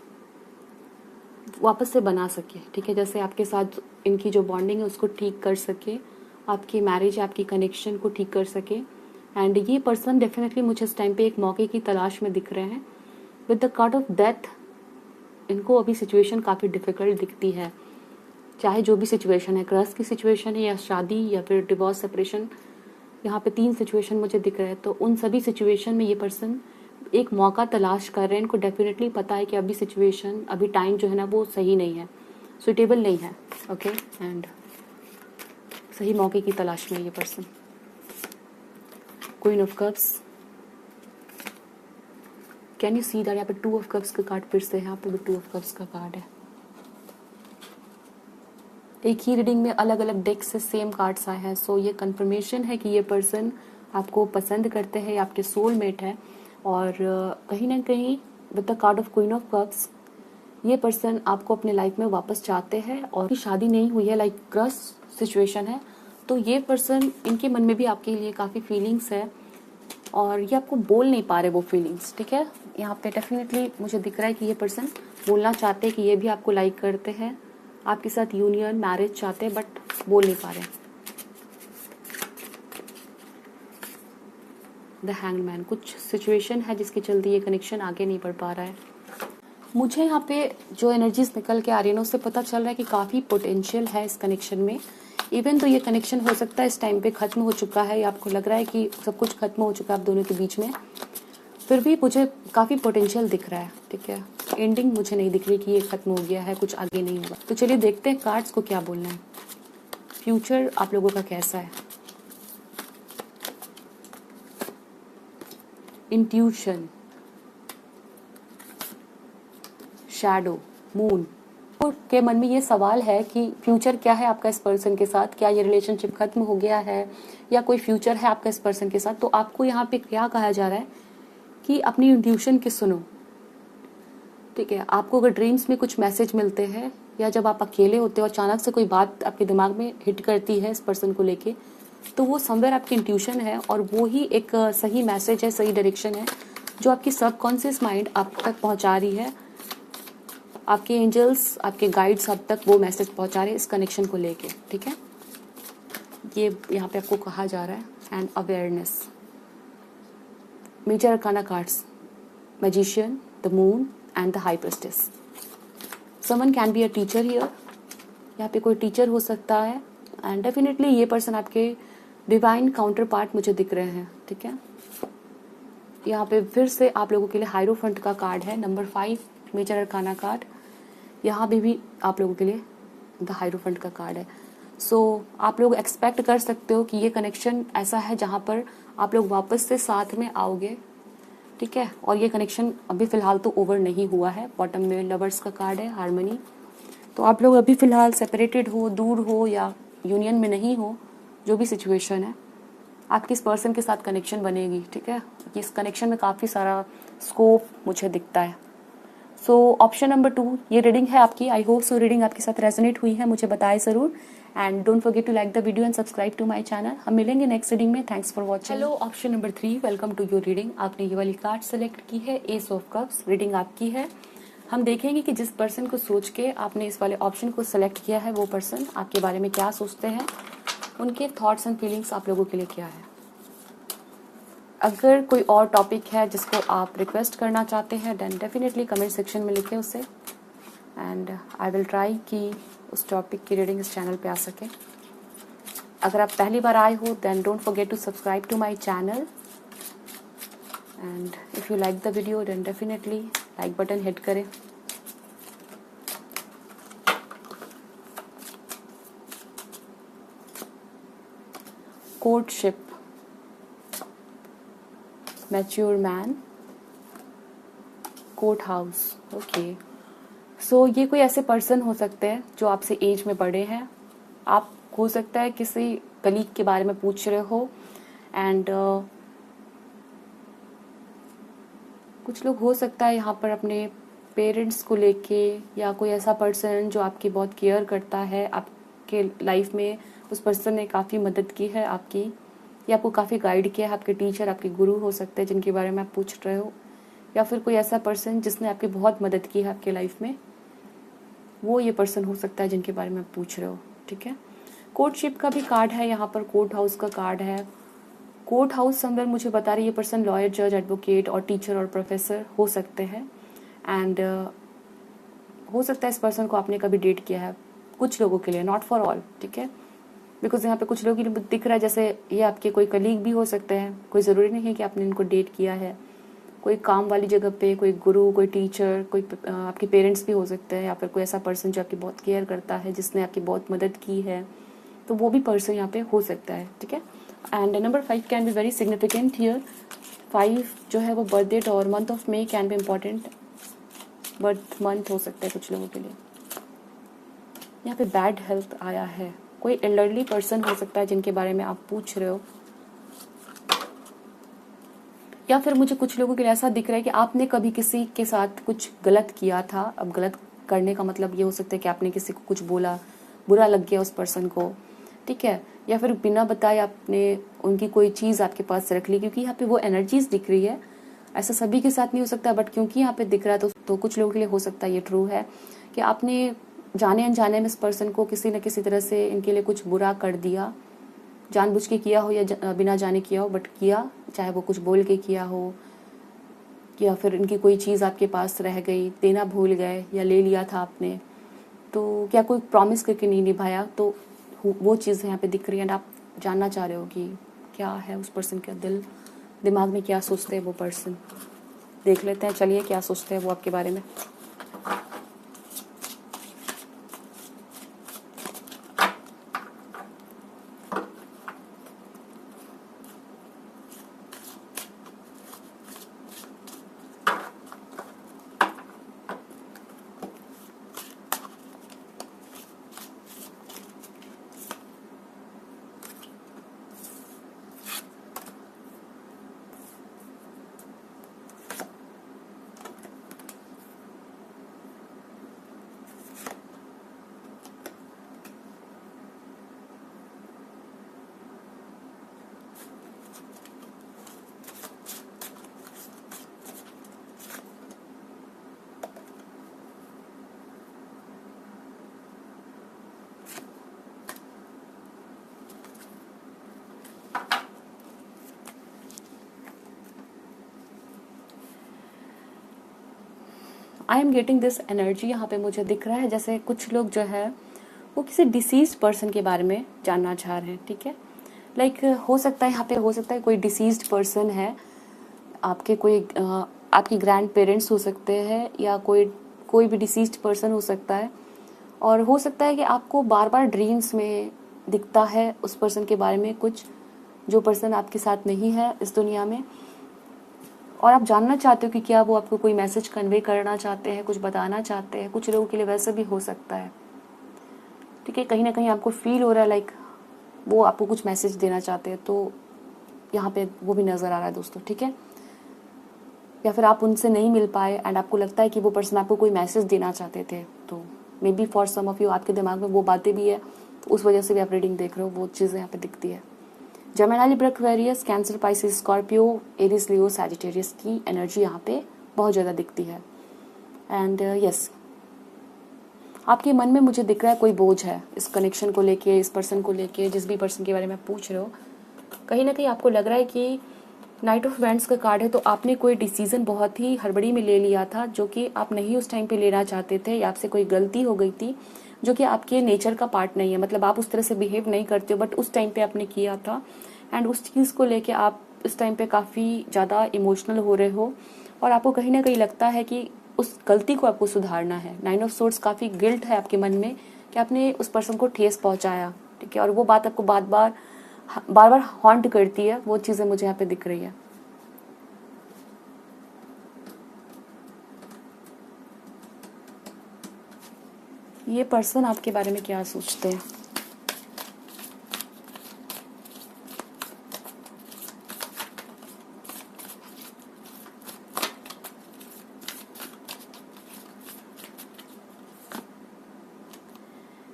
से बना सके। ठीक है, जैसे आपके साथ इनकी जो बॉन्डिंग है उसको ठीक कर सके, आपकी मैरिज, आपकी कनेक्शन को ठीक कर सके, एंड ये पर्सन डेफिनेटली मुझे इस टाइम पे एक मौके की तलाश में दिख रहे हैं। With the card of death, इनको अभी सिचुएशन काफ़ी डिफिकल्ट दिखती है, चाहे जो भी सिचुएशन है, क्रश की सिचुएशन है या शादी या फिर डिवोर्स सेपरेशन, यहाँ पे 3 सिचुएशन मुझे दिख रहे हैं। तो उन सभी सिचुएशन में ये पर्सन एक मौका तलाश कर रहे हैं। इनको डेफिनेटली पता है कि अभी सिचुएशन, अभी टाइम जो है ना वो सही नहीं है, सुटेबल नहीं है। ओके, एंड सही मौके की तलाश में ये person. Queen of cups, can you see that, यहाँ पे 2 ऑफ कप्स का कार्ड फिर से है, यहाँ पे भी 2 ऑफ कप्स का कार्ड है। एक ही रीडिंग में अलग अलग डेक से सेम कार्ड्स आए हैं, सो ये कंफर्मेशन है कि ये पर्सन आपको पसंद करते हैं, आपके सोलमेट है, और कहीं ना कहीं with the card of queen of cups ये पर्सन आपको अपने लाइफ में वापस चाहते हैं, और शादी नहीं हुई है, लाइक क्रश सिचुएशन है, तो ये पर्सन, इनके मन में भी आपके लिए काफ़ी फीलिंग्स है, और ये आपको बोल नहीं पा रहे वो फीलिंग्स। ठीक है, यहाँ पे डेफिनेटली मुझे दिख रहा है कि ये पर्सन बोलना चाहते हैं कि ये भी आपको लाइक करते हैं, आपके साथ यूनियन, मैरिज चाहते हैं, बट बोल नहीं पा रहे। द हैंग्ड मैन, कुछ सिचुएशन है जिसके चलते ये कनेक्शन आगे नहीं बढ़ पा रहा है। मुझे यहाँ पे जो एनर्जीज निकल के आ रही है ना, उससे पता चल रहा है कि काफ़ी पोटेंशियल है इस कनेक्शन में। इवन तो ये कनेक्शन हो सकता है इस टाइम पे ख़त्म हो चुका है, या आपको लग रहा है कि सब कुछ खत्म हो चुका है आप दोनों के बीच में, फिर भी मुझे काफ़ी पोटेंशियल दिख रहा है। ठीक है, एंडिंग मुझे नहीं दिख रही कि ये खत्म हो गया है, कुछ आगे नहीं हुआ। तो चलिए देखते हैं कार्ड्स को क्या बोलना है, फ्यूचर आप लोगों का कैसा है। इंट्यूशन, शैडो, मून के मन में ये सवाल है कि फ्यूचर क्या है आपका इस पर्सन के साथ, क्या ये रिलेशनशिप खत्म हो गया है या कोई फ्यूचर है आपका इस पर्सन के साथ। तो आपको यहाँ पे क्या कहा जा रहा है कि अपनी इंट्यूशन की सुनो। ठीक है, आपको अगर ड्रीम्स में कुछ मैसेज मिलते हैं, या जब आप अकेले होते हो अचानक से कोई बात आपके दिमाग में हिट करती है इस पर्सन को लेके, तो वो समवेयर आपकी इंट्यूशन है, और वो ही एक सही मैसेज है, सही डायरेक्शन है जो आपकी सबकॉन्शियस माइंड आप तक पहुंचा रही है। आपके एंजल्स, आपके गाइड्स अब तक वो मैसेज पहुंचा रहे हैं इस कनेक्शन को लेके, ठीक है। ये यहाँ पे आपको कहा जा रहा है and awareness. Major arcana cards, magician, the moon and the high priestess. Someone can be a teacher here, यहाँ पे कोई टीचर हो सकता है एंड डेफिनेटली ये पर्सन आपके डिवाइन काउंटर पार्ट मुझे दिख रहे हैं, ठीक है। यहाँ पे फिर से आप लोगों के लिए हायरोफंट का कार्ड है, नंबर 5 मेजर अरकाना कार्ड। यहाँ भी आप लोगों के लिए द हायरोफंट का कार्ड है। सो आप लोग एक्सपेक्ट कर सकते हो कि ये कनेक्शन ऐसा है जहाँ पर आप लोग वापस से साथ में आओगे, ठीक है। और ये कनेक्शन अभी फिलहाल तो ओवर नहीं हुआ है। बॉटम में लवर्स का कार्ड है, हार्मनी। तो आप लोग अभी फिलहाल सेपरेटेड हो, दूर हो या यूनियन में नहीं हो, जो भी सिचुएशन है, आपकी इस पर्सन के साथ कनेक्शन बनेगी, ठीक है। इस कनेक्शन में काफ़ी सारा स्कोप मुझे दिखता है। सो ऑप्शन नंबर 2 ये रीडिंग है आपकी। आई होप सो रीडिंग आपके साथ रेजोनेट हुई है, मुझे बताएं ज़रूर। And don't forget to like the video and subscribe to my channel. हम मिलेंगे नेक्स्ट रीडिंग में। Thanks for watching. Hello, option number 3, welcome to your reading. आपने ये वाली कार्ड सेलेक्ट की है, एस ऑफ कप्स। रीडिंग आपकी है। हम देखेंगे कि जिस पर्सन को सोच के आपने इस वाले ऑप्शन को सेलेक्ट किया है, वो पर्सन आपके बारे में क्या सोचते हैं, उनके थॉट्स एंड फीलिंग्स आप लोगों के लिए क्या है। अगर कोई और टॉपिक है जिसको आप रिक्वेस्ट करना चाहते हैं, देन डेफिनेटली कमेंट सेक्शन में लिखें उसे, एंड आई विल ट्राई कि उस टॉपिक की रीडिंग इस चैनल पे आ सके। अगर आप पहली बार आए हो, then don't forget to subscribe to my channel, and if you like the video then definitely like button hit करें। Courtship, mature man, court house. Okay, so ये कोई ऐसे पर्सन हो सकते हैं जो आपसे एज में बड़े हैं। आप हो सकता है किसी कलीग के बारे में पूछ रहे हो, एंड कुछ लोग हो सकता है यहाँ पर अपने पेरेंट्स को लेके, या कोई ऐसा पर्सन जो आपकी बहुत केयर करता है, आपके लाइफ में उस पर्सन ने काफ़ी मदद की है आपकी, या आपको काफ़ी गाइड किया है। आपके टीचर, आपके गुरु हो सकते हैं जिनके बारे में आप पूछ रहे हो, या फिर कोई ऐसा पर्सन जिसने आपकी बहुत मदद की है आपके लाइफ में, वो ये पर्सन हो सकता है जिनके बारे में आप पूछ रहे हो, ठीक है। कोर्टशिप का भी कार्ड है यहाँ पर, कोर्ट हाउस का कार्ड है। कोर्ट हाउस समवेयर मुझे बता रही है ये पर्सन लॉयर, जज, एडवोकेट और टीचर और प्रोफेसर हो सकते हैं, एंड हो सकता है इस पर्सन को आपने कभी डेट किया है, कुछ लोगों के लिए, नॉट फॉर ऑल, ठीक है। बिकॉज यहाँ पे कुछ लोगों के लिए दिख रहा है जैसे ये आपके कोई कलीग भी हो सकते हैं। कोई ज़रूरी नहीं है कि आपने इनको डेट किया है। कोई काम वाली जगह पे कोई गुरु, कोई टीचर, कोई आपके पेरेंट्स भी हो सकते हैं, या फिर कोई ऐसा पर्सन जो आपकी बहुत केयर करता है, जिसने आपकी बहुत मदद की है, तो वो भी पर्सन यहाँ पे हो सकता है, ठीक है। And number 5 can be very significant here. 5 जो है वो बर्थ डेट और month of May can be important. Birth month हो सकता है कुछ लोगों के लिए। यहाँ पे बैड हेल्थ आया है। कोई एल्डरली पर्सन हो सकता है जिनके बारे में आप पूछ रहे हो, या फिर मुझे कुछ लोगों के लिए ऐसा दिख रहा है कि आपने कभी किसी के साथ कुछ गलत किया था। अब गलत करने का मतलब ये हो सकता है कि आपने किसी को कुछ बोला, बुरा लग गया उस पर्सन को, ठीक है, या फिर बिना बताए आपने उनकी कोई चीज़ आपके पास रख ली, क्योंकि यहाँ पे वो एनर्जीज दिख रही है। ऐसा सभी के साथ नहीं हो सकता, बट क्योंकि यहाँ पे दिख रहा है तो कुछ लोगों के लिए हो सकता है ये ट्रू है कि आपने जाने अनजाने में इस पर्सन को किसी न किसी तरह से इनके लिए कुछ बुरा कर दिया, जानबूझ के किया हो या बिना जाने किया हो, बट किया, चाहे वो कुछ बोल के किया हो, या फिर इनकी कोई चीज़ आपके पास रह गई, देना भूल गए, या ले लिया था आपने, तो क्या कोई प्रॉमिस करके नहीं निभाया, तो वो चीज़ यहाँ पे दिख रही है। एंड आप जानना चाह रहे हो कि क्या है उस पर्सन का दिमाग में क्या सोचते हैं वो पर्सन। देख लेते हैं, चलिए क्या सोचते हैं वो आपके बारे में। I am getting this energy, यहाँ पे मुझे दिख रहा है जैसे कुछ लोग जो है वो किसी डिसीज्ड पर्सन के बारे में जानना चाह रहे हैं, ठीक है। लाइक हो सकता है यहाँ पे, हो सकता है कोई डिसीज्ड पर्सन है, आपके कोई आपकी ग्रैंड पेरेंट्स हो सकते हैं, या कोई भी डिसीज्ड पर्सन हो सकता है। और हो सकता है कि आपको बार बार ड्रीम्स में दिखता है उस पर्सन के बारे में कुछ, जो पर्सन आपके साथ नहीं है इस दुनिया में, और आप जानना चाहते हो कि क्या वो आपको कोई मैसेज कन्वे करना चाहते हैं, कुछ बताना चाहते हैं। कुछ लोगों के लिए वैसे भी हो सकता है, ठीक है। कहीं ना कहीं आपको फील हो रहा है लाइक वो आपको कुछ मैसेज देना चाहते हैं, तो यहाँ पे वो भी नज़र आ रहा है दोस्तों, ठीक है। या फिर आप उनसे नहीं मिल पाए एंड आपको लगता है कि वो पर्सन आपको कोई मैसेज देना चाहते थे, तो maybe for some of you आपके दिमाग में वो बातें भी है, तो उस वजह से भी आप रीडिंग देख रहे हो, वो चीज़ें यहाँ पे दिखती है। Gemini, Libra, Aquarius, Cancer, Pisces, Scorpio, Aries, Leo, Sagittarius की एनर्जी यहाँ पे बहुत ज़्यादा दिखती है। एंड यस, आपके मन में मुझे दिख रहा है कोई बोझ है इस कनेक्शन को लेके, इस पर्सन को लेके, जिस भी पर्सन के बारे में आप पूछ रहे हो। कहीं ना कहीं आपको लग रहा है कि नाइट ऑफ वैंड्स का कार्ड है, तो आपने कोई डिसीजन बहुत ही हड़बड़ी में ले लिया था, जो कि आप नहीं उस टाइम पे लेना चाहते थे, या आपसे कोई गलती हो गई थी जो कि आपके नेचर का पार्ट नहीं है। मतलब आप उस तरह से बिहेव नहीं करते हो, बट उस टाइम पे आपने किया था, एंड उस चीज़ को लेके आप इस टाइम पे काफ़ी ज़्यादा इमोशनल हो रहे हो, और आपको कहीं ना कहीं लगता है कि उस गलती को आपको सुधारना है। 9 ऑफ सोर्ड्स, काफ़ी गिल्ट है आपके मन में कि आपने उस पर्सन को ठेस पहुंचाया, ठीक है, और वो बात आपको बार बार हॉन्ट करती है। वो चीज़ें मुझे यहाँ पे दिख रही है। ये पर्सन आपके बारे में क्या सोचते हैं?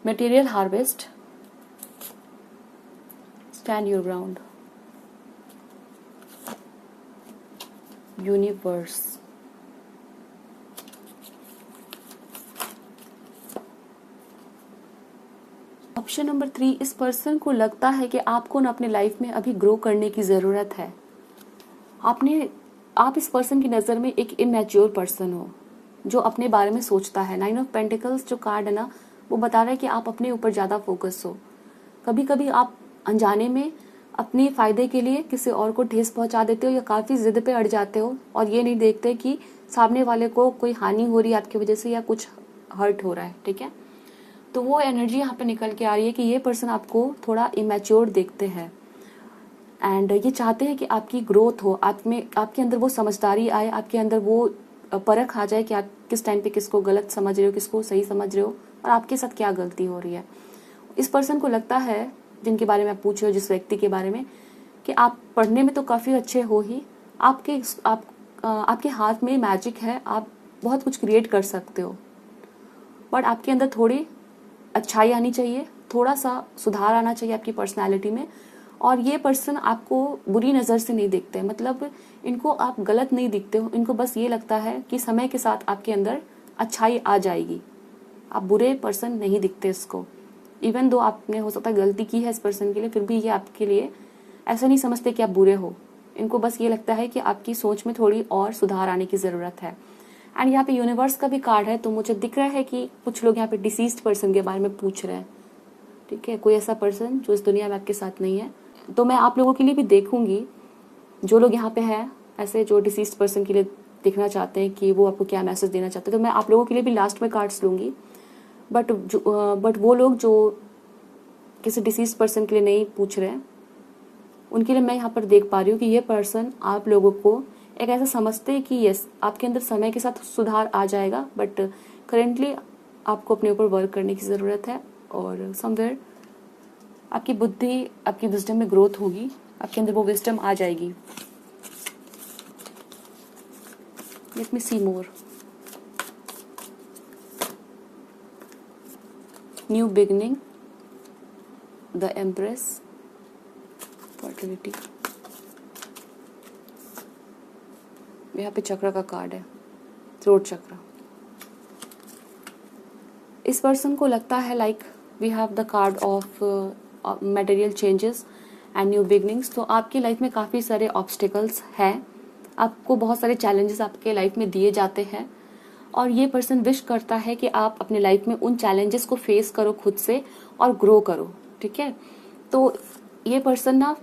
Material harvest, stand your ground, universe, option number 3, इस पर्सन को लगता है कि आपको ना अपने लाइफ में अभी ग्रो करने की ज़रूरत है। आप इस पर्सन की नज़र में एक इमेच्योर पर्सन हो जो अपने बारे में सोचता है। 9 ऑफ पेंटिकल्स जो कार्ड है ना, वो बता रहा है कि आप अपने ऊपर ज़्यादा फोकस हो। कभी कभी आप अनजाने में अपने फ़ायदे के लिए किसी और को ठेस पहुंचा देते हो, या काफ़ी ज़िद पे अड़ जाते हो, और ये नहीं देखते कि सामने वाले को कोई हानि हो रही है आपकी वजह से, या कुछ हर्ट हो रहा है, ठीक है। तो वो एनर्जी यहाँ पे निकल के आ रही है कि ये पर्सन आपको थोड़ा इमेच्योर देखते हैं, एंड ये चाहते हैं कि आपकी ग्रोथ हो, आपके अंदर वो समझदारी आए, आपके अंदर वो परख आ जाए कि आप किस टाइम पे किसको गलत समझ रहे हो, किसको सही समझ रहे हो, और आपके साथ क्या गलती हो रही है। इस पर्सन को लगता है, जिनके बारे में आप पूछ रहे हो, जिस व्यक्ति के बारे में, कि आप पढ़ने में तो काफ़ी अच्छे हो ही, आपके हाथ में मैजिक है, आप बहुत कुछ क्रिएट कर सकते हो, बट आपके अंदर थोड़ी अच्छाई आनी चाहिए, थोड़ा सा सुधार आना चाहिए आपकी पर्सनालिटी में। और ये पर्सन आपको बुरी नज़र से नहीं देखते हैं, मतलब इनको आप गलत नहीं दिखते हो, इनको बस ये लगता है कि समय के साथ आपके अंदर अच्छाई आ जाएगी। आप बुरे पर्सन नहीं दिखते इसको, इवन दो आपने हो सकता है गलती की है इस पर्सन के लिए, फिर भी ये आपके लिए ऐसा नहीं समझते कि आप बुरे हो। इनको बस ये लगता है कि आपकी सोच में थोड़ी और सुधार आने की ज़रूरत है। एंड यहाँ पे यूनिवर्स का भी कार्ड है, तो मुझे दिख रहा है कि कुछ लोग यहाँ पे डिसीज्ड पर्सन के बारे में पूछ रहे हैं, ठीक है, कोई ऐसा पर्सन जो इस दुनिया में आपके साथ नहीं है। तो मैं आप लोगों के लिए भी देखूंगी, जो लोग यहाँ पे हैं ऐसे जो डिसीज्ड पर्सन के लिए देखना चाहते हैं कि वो आपको क्या मैसेज देना चाहते हैं, तो मैं आप लोगों के लिए भी लास्ट में कार्ड्स लूँगी। बट वो लोग जो किसी डिसीज्ड पर्सन के लिए नहीं पूछ रहे हैं, उनके लिए मैं यहाँ पर देख पा रही हूँ कि ये पर्सन आप लोगों को एक ऐसा समझते हैं कि यस, आपके अंदर समय के साथ सुधार आ जाएगा, बट करेंटली आपको अपने ऊपर वर्क करने की ज़रूरत है, और समवेयर आपकी बुद्धि, आपकी विजडम में ग्रोथ होगी, आपके अंदर वो विजडम आ जाएगी। Let me see more. New beginning, the empress, fertility. यहाँ पे चक्र का कार्ड है, थ्रोट चक्र। इस पर्सन को लगता है like we have the card of material changes and new beginnings. तो आपकी लाइफ में काफ़ी सारे ऑब्स्टिकल्स हैं, आपको बहुत सारे चैलेंजेस आपके लाइफ में दिए जाते हैं, और ये पर्सन विश करता है कि आप अपने लाइफ में उन चैलेंजेस को फेस करो खुद से और ग्रो करो, ठीक है। तो ये पर्सन ना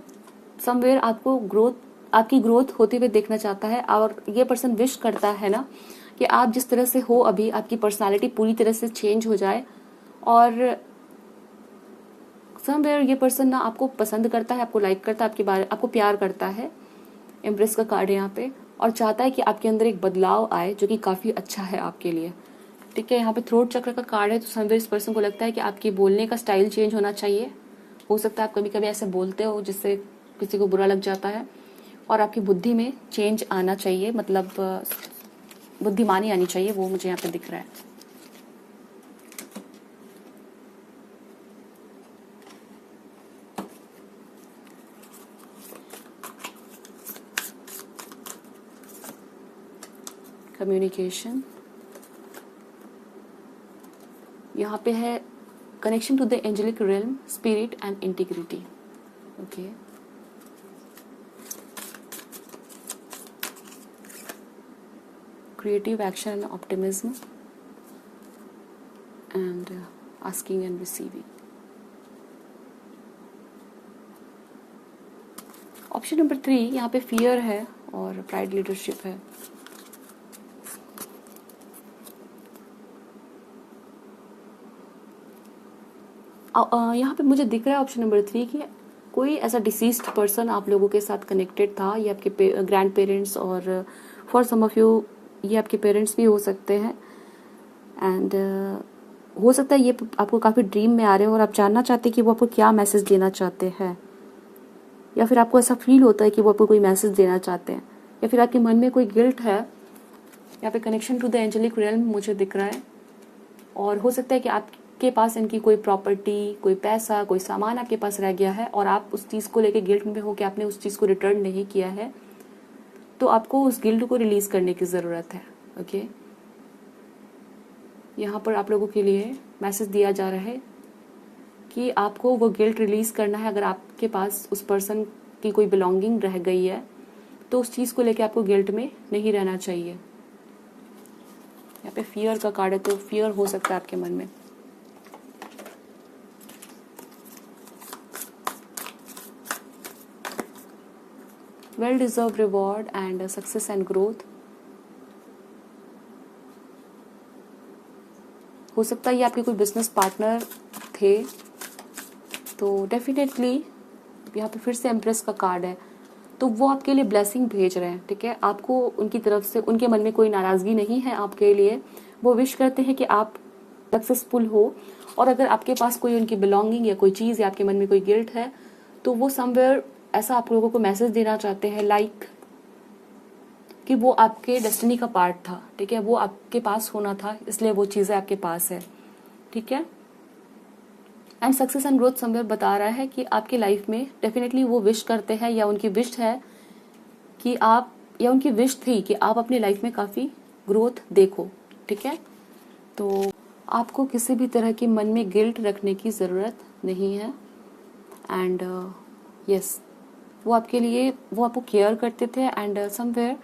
समवेयर आपको आपकी ग्रोथ होते हुए देखना चाहता है, और ये पर्सन विश करता है ना कि आप जिस तरह से हो अभी, आपकी पर्सनालिटी पूरी तरह से चेंज हो जाए। और समवेयर ये पर्सन ना आपको पसंद करता है, आपको लाइक करता है, आपको प्यार करता है। एम्प्रेस का कार्ड है यहाँ पे, और चाहता है कि आपके अंदर एक बदलाव आए जो कि काफ़ी अच्छा है आपके लिए, ठीक है। यहाँ पे थ्रोट चक्र का कार्ड है, तो समवेयर इस पर्सन को लगता है कि आपकी बोलने का स्टाइल चेंज होना चाहिए। हो सकता है आप कभी कभी ऐसे बोलते हो जिससे किसी को बुरा लग जाता है, और आपकी बुद्धि में चेंज आना चाहिए, मतलब बुद्धिमानी आनी चाहिए, वो मुझे यहाँ पे दिख रहा है। कम्युनिकेशन यहाँ पे है, connection to the angelic realm, spirit and integrity, okay. Creative action and optimism and asking and receiving. Option number 3 यहाँ पे फियर है और प्राइड लीडरशिप है। यहाँ पे मुझे दिख रहा है ऑप्शन नंबर 3 कि कोई ऐसा डिसीज्ड पर्सन आप लोगों के साथ कनेक्टेड था, ये आपके ग्रैंड पेरेंट्स, और फॉर सम ऑफ यू ये आपके पेरेंट्स भी हो सकते हैं। एंड हो सकता है ये आपको काफ़ी ड्रीम में आ रहे हो और आप जानना चाहते हैं कि वो आपको क्या मैसेज देना चाहते हैं, या फिर आपको ऐसा फील होता है कि वो आपको कोई मैसेज देना चाहते हैं, या फिर आपके मन में कोई गिल्ट है। यहाँ पे connection to the angelic realm मुझे दिख रहा है, और हो सकता है कि आपके पास इनकी कोई प्रॉपर्टी, कोई पैसा, कोई सामान आपके पास रह गया है और आप उस चीज़ को लेके गिल्ट में हो कि आपने उस चीज़ को रिटर्न नहीं किया है, तो आपको उस गिल्ट को रिलीज करने की ज़रूरत है, ओके। यहाँ पर आप लोगों के लिए मैसेज दिया जा रहा है कि आपको वो गिल्ट रिलीज करना है। अगर आपके पास उस पर्सन की कोई बिलोंगिंग रह गई है तो उस चीज़ को लेके आपको गिल्ट में नहीं रहना चाहिए। यहाँ पे फियर का कार्ड है, तो फियर हो सकता है आपके मन में। Well deserve reward and success and growth. हो सकता है ये आपके कोई बिजनेस पार्टनर थे, तो डेफिनेटली यहाँ पे फिर से एम्प्रेस का कार्ड है, तो वो आपके लिए ब्लेसिंग भेज रहे हैं, ठीक है। आपको उनकी तरफ से, उनके मन में कोई नाराज़गी नहीं है आपके लिए। वो विश करते हैं कि आप सक्सेसफुल हो, और अगर आपके पास कोई उनकी बिलोंगिंग या कोई चीज़ या आपके मन में कोई गिल्ट है, तो वो समवेयर ऐसा आप लोगों को मैसेज देना चाहते हैं, लाइक कि वो आपके डेस्टिनी का पार्ट था, ठीक है। वो आपके पास होना था, इसलिए वो चीज़ें आपके पास है, ठीक है। And success and growth somewhere बता रहा है कि आपकी लाइफ में डेफिनेटली वो विश करते हैं, या उनकी विश है कि आप, या उनकी विश थी कि आप अपनी लाइफ में काफ़ी ग्रोथ देखो, ठीक है। तो आपको किसी भी तरह की मन में गिल्ट रखने की ज़रूरत नहीं है। एंड यस, वो आपके लिए, वो आपको केयर करते थे, एंड समवेयर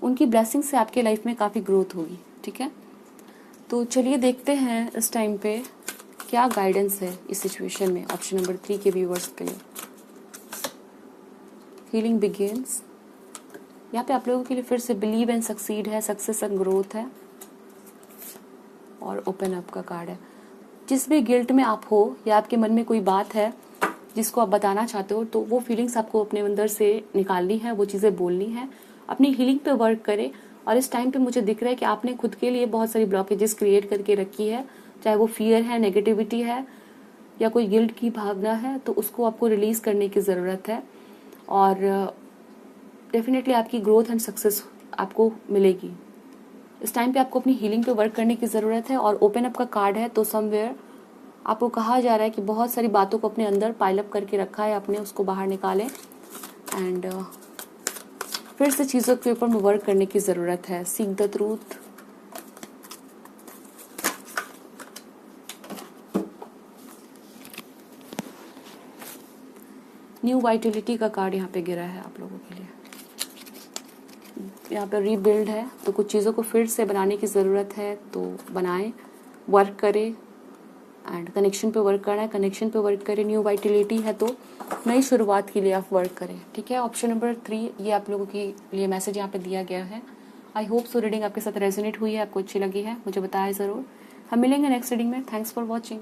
उनकी ब्लेसिंग से आपके लाइफ में काफ़ी ग्रोथ होगी, ठीक है। तो चलिए देखते हैं इस टाइम पे क्या गाइडेंस है इस सिचुएशन में ऑप्शन नंबर 3 के व्यूअर्स के लिए। हीलिंग बिगिंस, यहाँ पे आप लोगों के लिए फिर से बिलीव एंड सक्सीड है, सक्सेस एंड ग्रोथ है, और ओपन अप का कार्ड है। जिस भी गिल्ट में आप हो, या आपके मन में कोई बात है जिसको आप बताना चाहते हो, तो वो फीलिंग्स आपको अपने अंदर से निकालनी है, वो चीज़ें बोलनी है, अपनी हीलिंग पे वर्क करें। और इस टाइम पे मुझे दिख रहा है कि आपने खुद के लिए बहुत सारी ब्लॉकेजेस क्रिएट करके रखी है, चाहे वो फियर है, नेगेटिविटी है, या कोई गिल्ट की भावना है, तो उसको आपको रिलीज करने की ज़रूरत है। और डेफिनेटली आपकी ग्रोथ एंड सक्सेस आपको मिलेगी। इस टाइम पे आपको अपनी हीलिंग पे वर्क करने की ज़रूरत है। और ओपन अप का कार्ड है, तो समवेयर आपको कहा जा रहा है कि बहुत सारी बातों को अपने अंदर पाइलअप करके रखा है, अपने उसको बाहर निकालें, एंड फिर से चीज़ों के ऊपर वर्क करने की ज़रूरत है। Seek the truth, new Vitality का कार्ड यहाँ पे गिरा है आप लोगों के लिए। यहाँ पे रीबिल्ड है, तो कुछ चीज़ों को फिर से बनाने की ज़रूरत है, तो बनाएं, वर्क करें एंड कनेक्शन पे वर्क करना है, कनेक्शन पे वर्क करें। न्यू वाइटलिटी है तो नई शुरुआत के लिए आप वर्क करें, ठीक है। ऑप्शन नंबर 3 ये आप लोगों के लिए मैसेज यहाँ पे दिया गया है। आई होप सो रीडिंग आपके साथ रेजोनेट हुई है, आपको अच्छी लगी है, मुझे बताएं ज़रूर। हम मिलेंगे नेक्स्ट रीडिंग में। Thanks for watching.